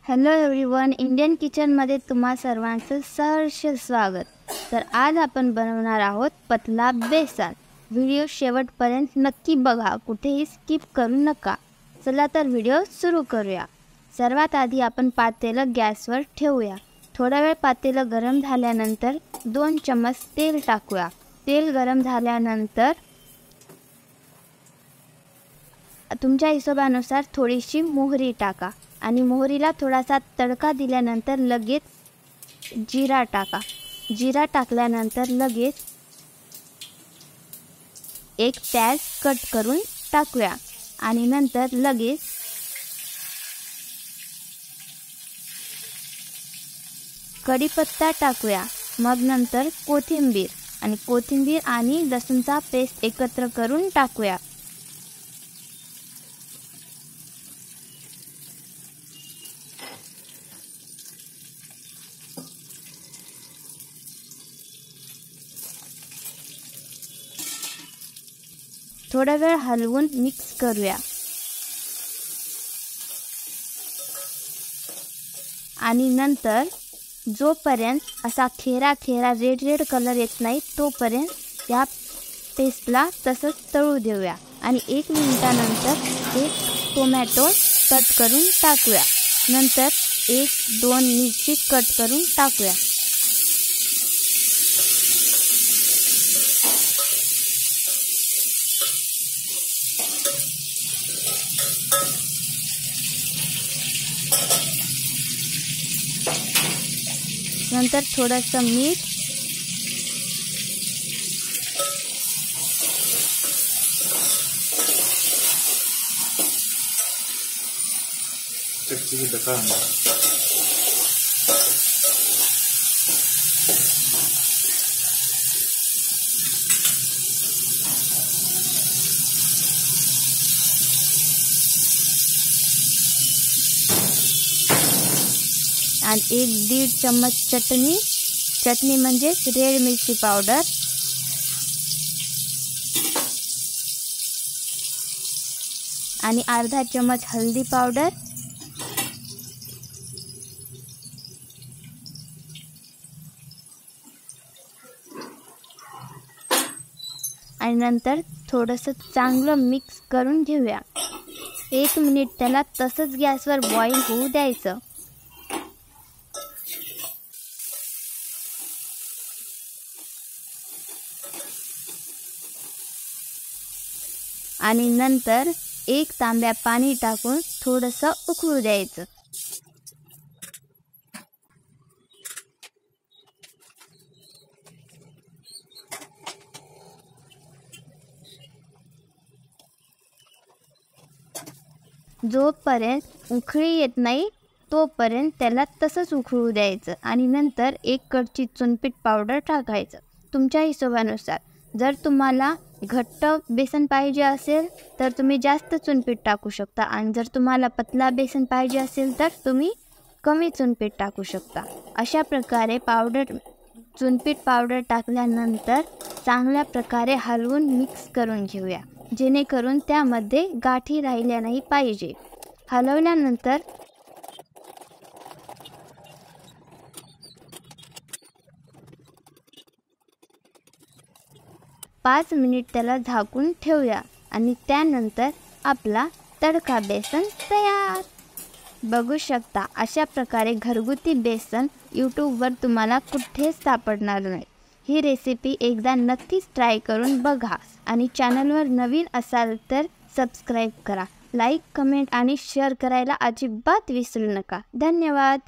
Hello everyone, Indian किचनमध्ये तुम्हा सर्वांचं सहर्ष स्वागत. तर आज आपण बनवणार आहोत पतला बेसन. व्हिडिओ शेवटपर्यंत नक्की बघा, कुठेही स्किप करू नका. चला तर व्हिडिओ सुरू करूया. सर्वात आधी आपण पातेलं गॅसवर ठेवूया. थोडा वेळ पातेलं गरम झाल्यानंतर 2 चम्मच तेल टाकूया. तेल गरम झाल्यानंतर तुमच्या हिशोबानुसार थोडीशी मोहरी टाका आणि मोहरीला थोडासा तडका दिल्यानंतर लगेच जिरा टाका. जिरा टाकल्यानंतर लगेच एक प्याज कट करून टाकूया आणि नंतर लगेच कढीपत्ता टाकूया. मग नंतर कोथिंबीर आणि लसूणचा पेस्ट एकत्र करून टाकूया. थोडा वेळ हलवून मिक्स करूया आणि नंतर जोपर्यंत असा खेरा रेड कलर येत नाही तोपर्यंत या पेस्टला तसंच तळू देऊया आणि 1 मिनिटानंतर एक टोमॅटो कट करून टाकूया. नंतर 1-2 मिरची कट करून टाकूया. नंतर थोडंसं मीठ आणि 1-1.5 चम्मच चटणी म्हणजे रेड मिरची पावडर आणि अर्धा चम्मच हळदी पावडर आणि नंतर थोडंसं चांगलं मिक्स करून घेऊया. 1 मिनिट त्याला तसंच गॅसवर बॉईल होऊ द्यायचं. आणि नंतर 1 तांब्या पाणी टाकून थोडंसं उकळू द्यायचं. जोपर्यंत उकळी येत नाही तोपर्यंत त्याला तसंच उकळू द्यायचं आणि नंतर 1 कपची चुनपीठ पावडर टाकायचं तुमच्या हिशोबानुसार. जर तुम्हाला घट्ट बेसन पाहिजे असेल तर तुम्ही जास्त चुनपीठ टाकू शकता आणि जर तुम्हाला पतला बेसन पाहिजे असेल तर तुम्ही कमी चुनपीठ टाकू शकता. अशा प्रकारे चुनपीठ पावडर टाकल्यानंतर चांगल्या प्रकारे हलवून मिक्स करून घेऊया, जेणेकरून त्यामध्ये गाठी राहिल्या नाही पाहिजे. हलवल्यानंतर पाच मिनिट त्याला झाकून ठेवूया आणि त्यानंतर आपला तडका बेसन तयार. बघू शकता, अशा प्रकारे घरगुती बेसन यूट्यूबवर तुम्हाला कुठेच सापडणार नाही. ही रेसिपी एकदा नक्कीच ट्राय करून बघा आणि चॅनलवर नवीन असाल तर सबस्क्राईब करा. लाईक, कमेंट आणि शेअर करायला अजिबात विसरू नका. धन्यवाद.